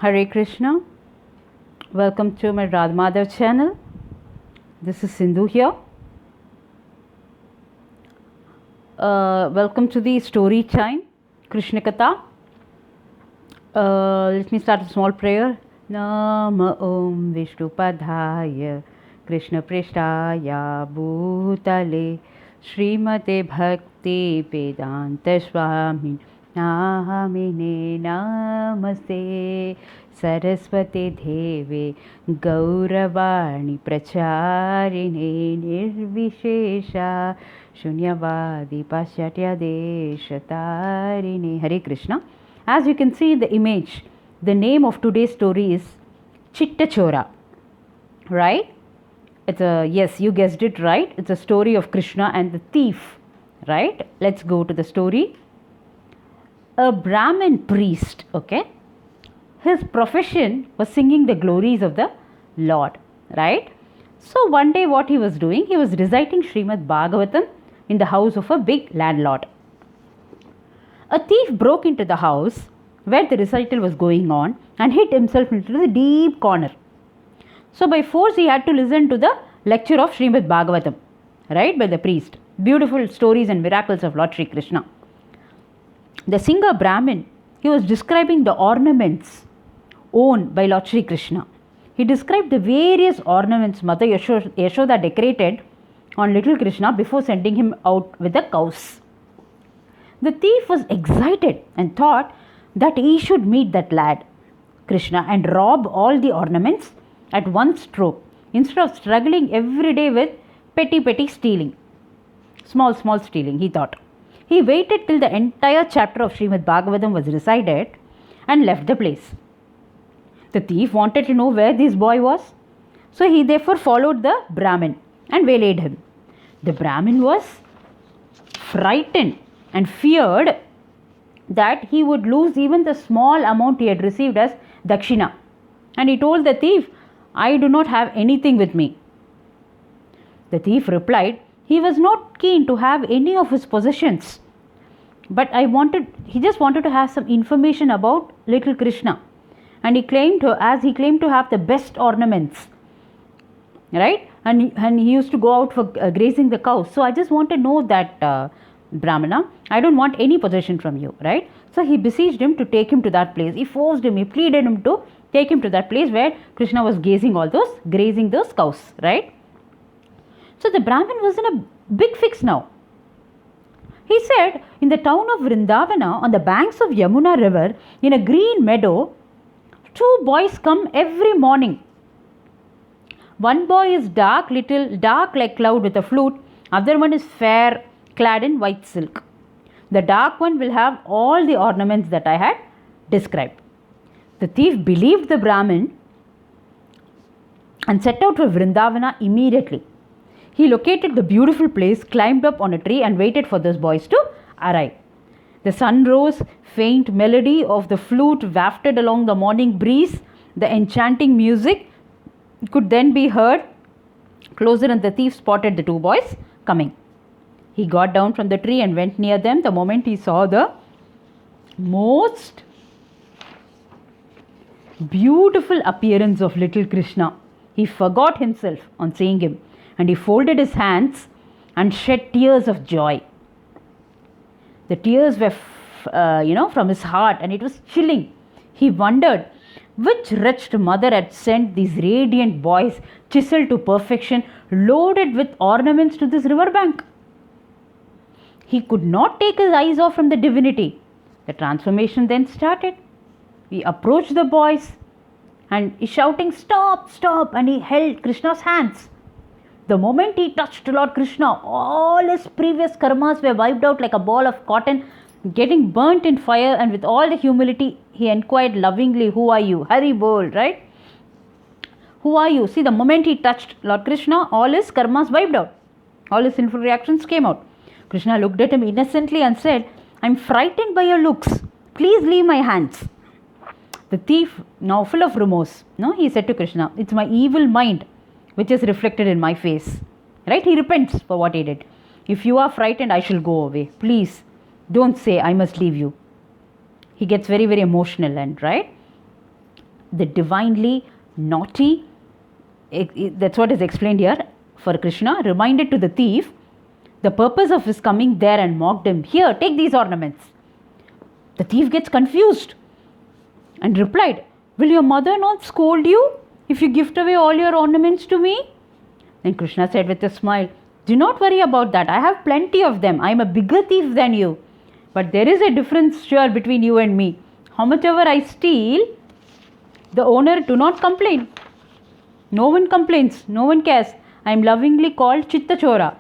Hare Krishna. Welcome to my Radha Madhav channel. This is Sindhu here. Welcome to the story time, Krishna Katha. Let me start with a small prayer. Nama Om Vishnu Padhaya Krishna Prishtaya Bhutale Srimate Bhakti Vedanta Swami Namine Namaste Saraswati Deve Gauravani Pracharine Nirvishesha Shunyavadi Paschatya Deshatarine. Hare Krishna. As you can see in the image, the name of today's story is Chitta Chora. Right? Yes, you guessed it right. It's a story of Krishna and the thief. Right? Let's go to the story. A Brahmin priest, okay? His profession was singing the glories of the Lord, right? So one day what he was doing, he was reciting Srimad Bhagavatam in the house of a big landlord. A thief broke into the house where the recital was going on and hid himself into the deep corner. So by force he had to listen to the lecture of Srimad Bhagavatam, right, by the priest. Beautiful stories and miracles of Lord Sri Krishna. The singer Brahmin, he was describing the ornaments owned by Lord Sri Krishna. He described the various ornaments Mother Yashoda decorated on little Krishna before sending him out with the cows. The thief was excited and thought that he should meet that lad, Krishna, and rob all the ornaments at one stroke instead of struggling every day with petty stealing. Small stealing, he thought. He waited till the entire chapter of Srimad Bhagavatam was recited and left the place. The thief wanted to know where this boy was, so he therefore followed the Brahmin and waylaid him. The Brahmin was frightened and feared that he would lose even the small amount he had received as dakshina. And he told the thief, "I do not have anything with me." The thief replied, he was not keen to have any of his possessions, but he just wanted to have some information about little Krishna. And he claimed to have the best ornaments, right? And he used to go out for grazing the cows. So I just want to know that, Brahmana, I don't want any possession from you, right? So he besieged him to take him to that place. He forced him, he pleaded him to take him to that place where Krishna was grazing those cows, right? So the Brahmin was in a big fix now. He said, in the town of Vrindavana, on the banks of Yamuna river, in a green meadow, two boys come every morning. One boy is dark like cloud with a flute. Other one is fair, clad in white silk. The dark one will have all the ornaments that I had described. The thief believed the Brahmin and set out for Vrindavana immediately. He located the beautiful place, climbed up on a tree and waited for those boys to arrive. The sun rose, faint melody of the flute wafted along the morning breeze. The enchanting music could then be heard closer, and the thief spotted the two boys coming. He got down from the tree and went near them. The moment he saw the most beautiful appearance of little Krishna, he forgot himself on seeing him, and he folded his hands and shed tears of joy. The tears were from his heart, and it was chilling. He wondered which wretched mother had sent these radiant boys, chiseled to perfection, loaded with ornaments, to this river bank. He could not take his eyes off from the divinity. The transformation then started. He approached the boys and he shouting, "Stop, stop," and he held Krishna's hands. The moment he touched Lord Krishna, all his previous karmas were wiped out like a ball of cotton, getting burnt in fire, and with all the humility, he inquired lovingly, "Who are you?" Hari Bol, right? Who are you? See, the moment he touched Lord Krishna, all his karmas wiped out. All his sinful reactions came out. Krishna looked at him innocently and said, "I'm frightened by your looks. Please leave my hands." The thief, now full of remorse, he said to Krishna, "It's my evil mind which is reflected in my face." Right? He repents for what he did. "If you are frightened, I shall go away. Please don't say I must leave you." He gets very, very emotional, and right? the divinely naughty, that's what is explained here, for Krishna, reminded to the thief the purpose of his coming there and mocked him. Here, take these ornaments. The thief gets confused and replied, will your mother not scold you if you gift away all your ornaments to me? Then Krishna said with a smile, do not worry about that. I have plenty of them. I am a bigger thief than you. But there is a difference here between you and me. How much ever I steal, the owner do not complain. No one complains. No one cares. I am lovingly called Chitta Chora.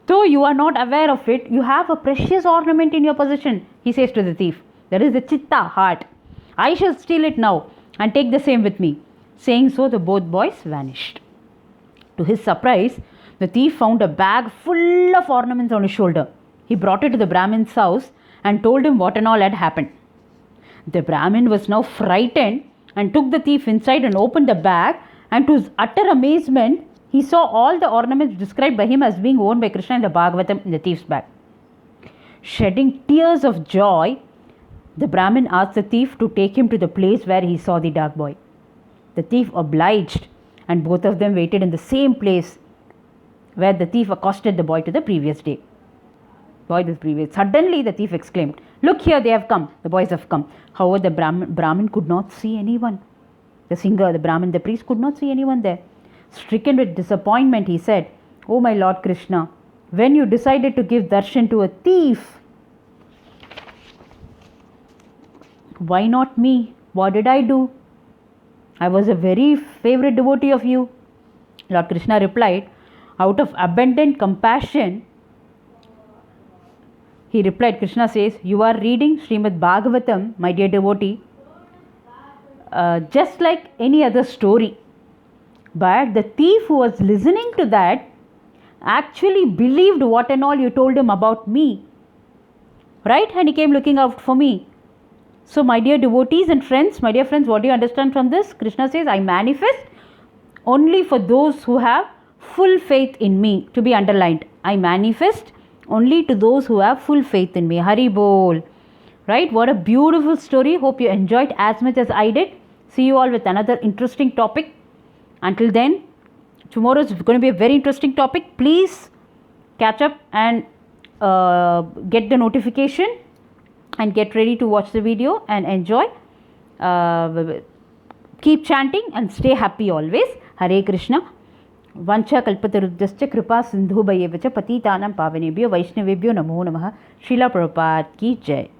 Though you are not aware of it, you have a precious ornament in your possession, he says to the thief. There is a Chitta, heart. I shall steal it now and take the same with me. Saying so, the both boys vanished. To his surprise, the thief found a bag full of ornaments on his shoulder. He brought it to the Brahmin's house and told him what and all had happened. The Brahmin was now frightened and took the thief inside and opened the bag, and to his utter amazement, he saw all the ornaments described by him as being worn by Krishna in the Bhagavatam in the thief's bag. Shedding tears of joy, the Brahmin asked the thief to take him to the place where he saw the dark boy. The thief obliged, and both of them waited in the same place where the thief accosted the boy to the previous day. Suddenly the thief exclaimed, look here, they have come. The boys have come. However, the Brahmin could not see anyone. The singer, the Brahmin, the priest could not see anyone there. Stricken with disappointment, he said, oh my Lord Krishna, when you decided to give darshan to a thief, why not me? What did I do? I was a very favorite devotee of you. Lord Krishna replied, out of abundant compassion, he replied, Krishna says, you are reading Srimad Bhagavatam, my dear devotee, just like any other story. But the thief who was listening to that actually believed what and all you told him about me. Right? And he came looking out for me. So my dear devotees and friends, my dear friends, what do you understand from this? Krishna says, I manifest only for those who have full faith in me, to be underlined. I manifest only to those who have full faith in me. Hari Bol. Right? What a beautiful story. Hope you enjoyed as much as I did. See you all with another interesting topic. Until then, tomorrow is going to be a very interesting topic. Please catch up and get the notification and get ready to watch the video and enjoy. Keep chanting and stay happy always. Hare Krishna. Vancha kalpatarubhyascha kripa sindhu bhayevacha patitanam pavanebhyo vaishnavebhyo namo namaha. Srila Prabhupada ki jai.